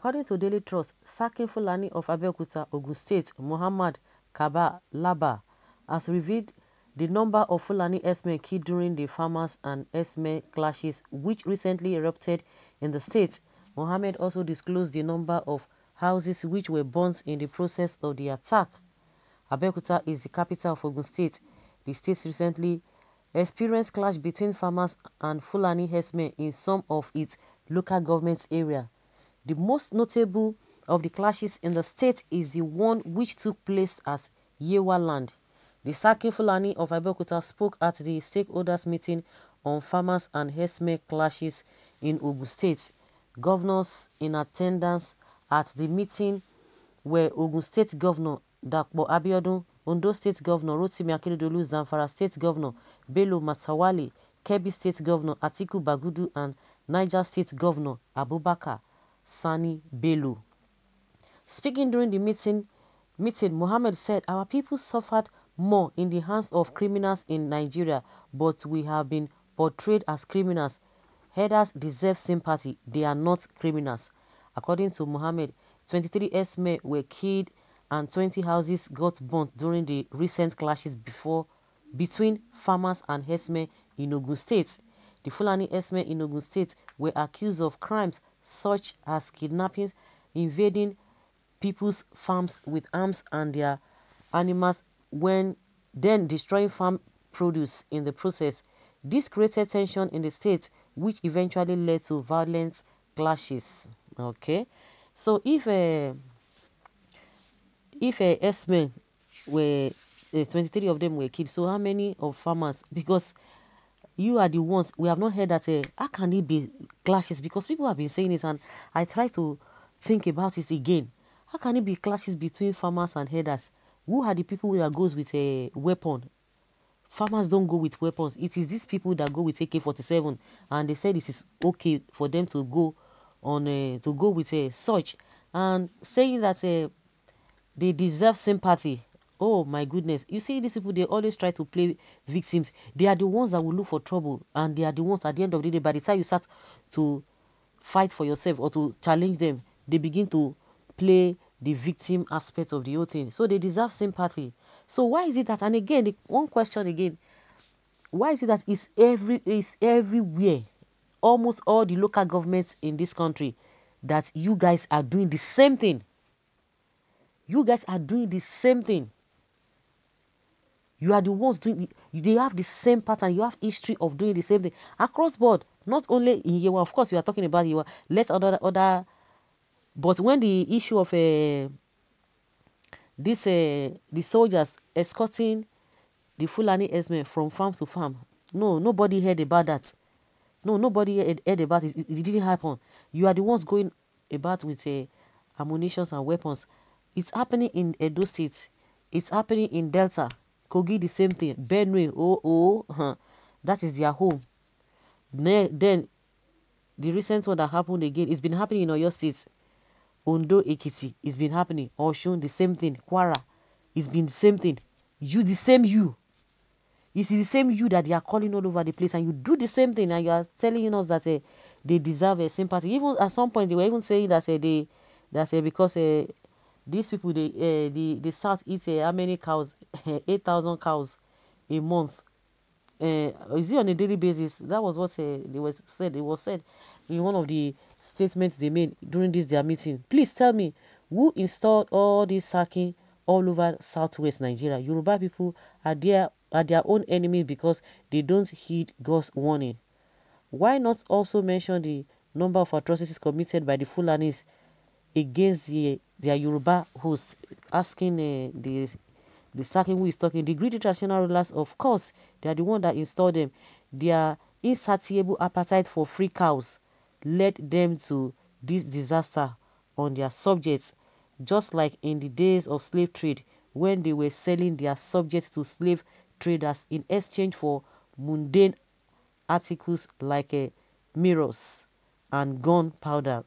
According to Daily Trust, Saki Fulani of Abeokuta, Ogun State, Muhammad Kaba Laba, has revealed the number of Fulani herdsmen killed during the farmers and herdsmen clashes which recently erupted in the state. Mohammed also disclosed the number of houses which were burnt in the process of the attack. Abeokuta is the capital of Ogun State. The state recently experienced clash between farmers and Fulani herdsmen in some of its local government area. The most notable of the clashes in the state is the one which took place at Yewa Land. The Saki Fulani of Abeokuta spoke at the stakeholders meeting on farmers and herdsmen clashes in Ogun State. Governors in attendance at the meeting were Ogun State Governor Dapo Abiodun, Ondo State Governor Rotimi Akeredolu, Zamfara State Governor Bello Matawale, Kebbi State Governor Atiku Bagudu, and Niger State Governor Abubakar Sani Bello. Speaking during the meeting, Mohammed said, "Our people suffered more in the hands of criminals in Nigeria, but we have been portrayed as criminals. Herders deserve sympathy. They are not criminals." According to Mohammed, 23 herdsmen were killed and 20 houses got burnt during the recent clashes between farmers and herdsmen in Ogun State. The Fulani herdsmen in Ogun State were accused of crimes such as kidnapping, invading people's farms with arms and their animals, when then destroying farm produce in the process. This created tension in the state, which eventually led to violent clashes. Okay, so if herdsmen were 23 of them were killed, so how many of farmers? Because you are the ones, we have not heard that. How can it be clashes? Because people have been saying it, and I try to think about it again. How can it be clashes between farmers and herders? Who are the people that goes with a weapon? Farmers don't go with weapons. It is these people that go with AK-47, and they said this is okay for them to go on with such, and saying that they deserve sympathy. Oh my goodness. You see, these people, they always try to play victims. They are the ones that will look for trouble, and they are the ones at the end of the day, by the time you start to fight for yourself or to challenge them, they begin to play the victim aspect of the whole thing. So they deserve sympathy. So why is it that, and again, one question again, why is it that it's everywhere, almost all the local governments in this country, that you guys are doing the same thing? You guys are doing the same thing. You are the ones doing it. They have the same pattern. You have history of doing the same thing across board. Not only in Yewa, of course, you are talking about Yewa. Let other. But when the issue of the soldiers escorting the Fulani herdsmen from farm to farm, no, nobody heard about that. No, nobody heard about it. It didn't happen. You are the ones going about with ammunition and weapons. It's happening in Edo State. It's happening in Delta. Kogi, the same thing. Benue, that is their home. Then the recent one that happened again, it's been happening in Oyo State. Ondo, Ekiti, it's been happening. Oshun, the same thing. Kwara, it's been the same thing. You, the same you. It is the same you that they are calling all over the place, and you do the same thing, and you are telling us that they deserve a sympathy. Even at some point, they were even saying that because these people, the South eats how many cows? 8,000 cows a month. Is it on a daily basis? That was what they was said. It was said in one of the statements they made during their meeting. Please tell me, who installed all this sacking all over southwest Nigeria? Yoruba people are their own enemies because they don't heed God's warning. Why not also mention the number of atrocities committed by the Fulanis against their Yoruba hosts? Asking the sacking who is talking. The greedy traditional rulers, of course, they are the one that installed them. Their insatiable appetite for free cows led them to this disaster on their subjects, just like in the days of slave trade, when they were selling their subjects to slave traders in exchange for mundane articles like mirrors and gunpowder.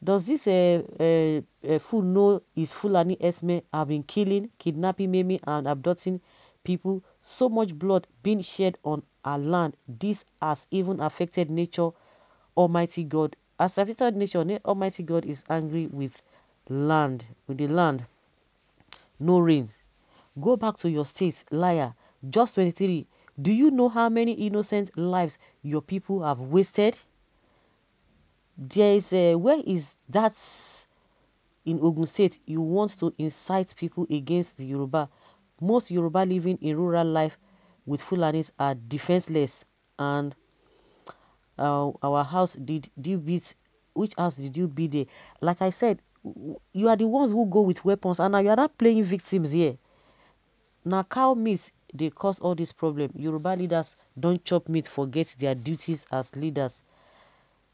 Does this fool know his Fulani herdsmen have been killing, kidnapping, maiming, and abducting people? So much blood being shed on our land. This has even affected nature. Almighty God As afflicted nation, Almighty God is angry with the land. No rain. Go back to your state, liar. Just 23. Do you know how many innocent lives your people have wasted? There is where is that in Ogun State? You want to incite people against the Yoruba. Most Yoruba living in rural life with Fulanis are defenseless. And our house, did you beat? Which house did you beat there? Like I said, you are the ones who go with weapons, and now you are not playing victims here. Now cow meat they cause all this problem. Yoruba leaders don't chop meat, forget their duties as leaders.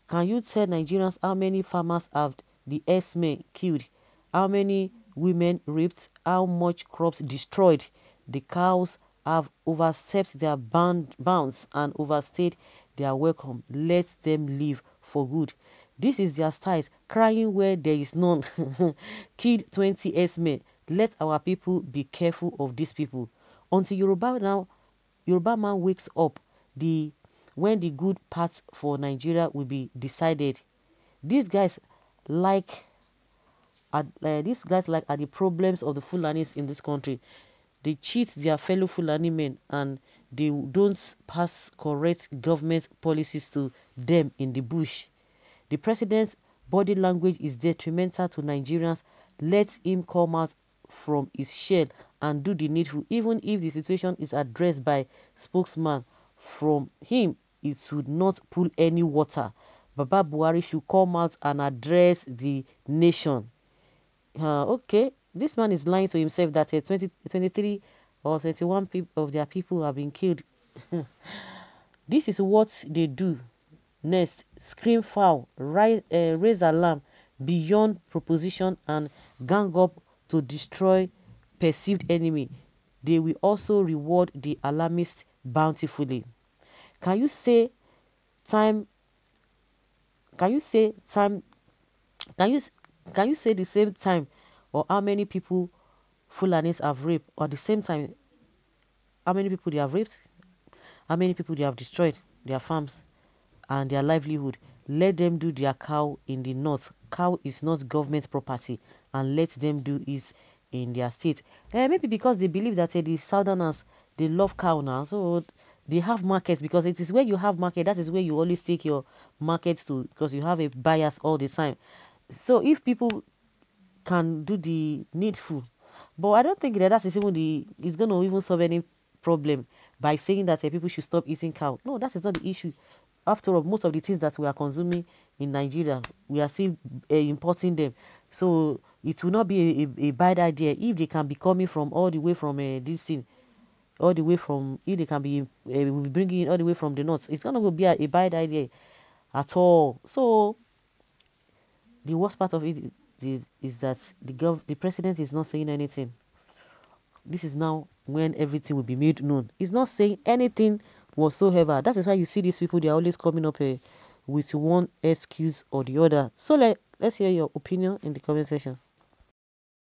Can you tell Nigerians how many farmers have the herdsmen killed? How many women raped? How much crops destroyed? The cows have overstepped their bounds and overstayed their welcome. Let them live for good. This is their style, crying where there is none. Killed 20 herdsmen. Let our people be careful of these people. Until Yoruba man wakes up, when the good path for Nigeria will be decided. These guys like are the problems of the Fulanis in this country. They cheat their fellow Fulani men and they don't pass correct government policies to them in the bush. The president's body language is detrimental to Nigerians. Let him come out from his shell and do the needful. Even if the situation is addressed by spokesman from him, it should not pull any water. Baba Buhari should come out and address the nation. Okay, this man is lying to himself that 23 or 21 of their people have been killed. This is what they do. Next, scream foul, raise alarm beyond proposition and gang up to destroy perceived enemy. They will also reward the alarmist bountifully. Can you say time? Can you say time? Can you say the same time or how many people Fulanis have raped, or the same time how many people they have raped, how many people they have destroyed their farms and their livelihood? Let them do their cow in the north. Cow is not government property, and let them do it in their state. Maybe because they believe that the southerners they love cow now, so they have markets, because it is where you have market, that is where you always take your markets to, because you have a bias all the time. So if people can do the needful, but I don't think that is even it's going to even solve any problem by saying that people should stop eating cow. No, that is not the issue. After all, most of the things that we are consuming in Nigeria, we are still importing them. So it will not be a bad idea if they can be coming from all the way from this thing, all the way from, if they can be we'll be bringing it all the way from the north. It's going to be a bad idea at all. So the worst part of it is that the president is not saying anything. This is now when everything will be made known. He's not saying anything whatsoever. That is why you see these people, they are always coming up with one excuse or the other. So let's hear your opinion in the comment section.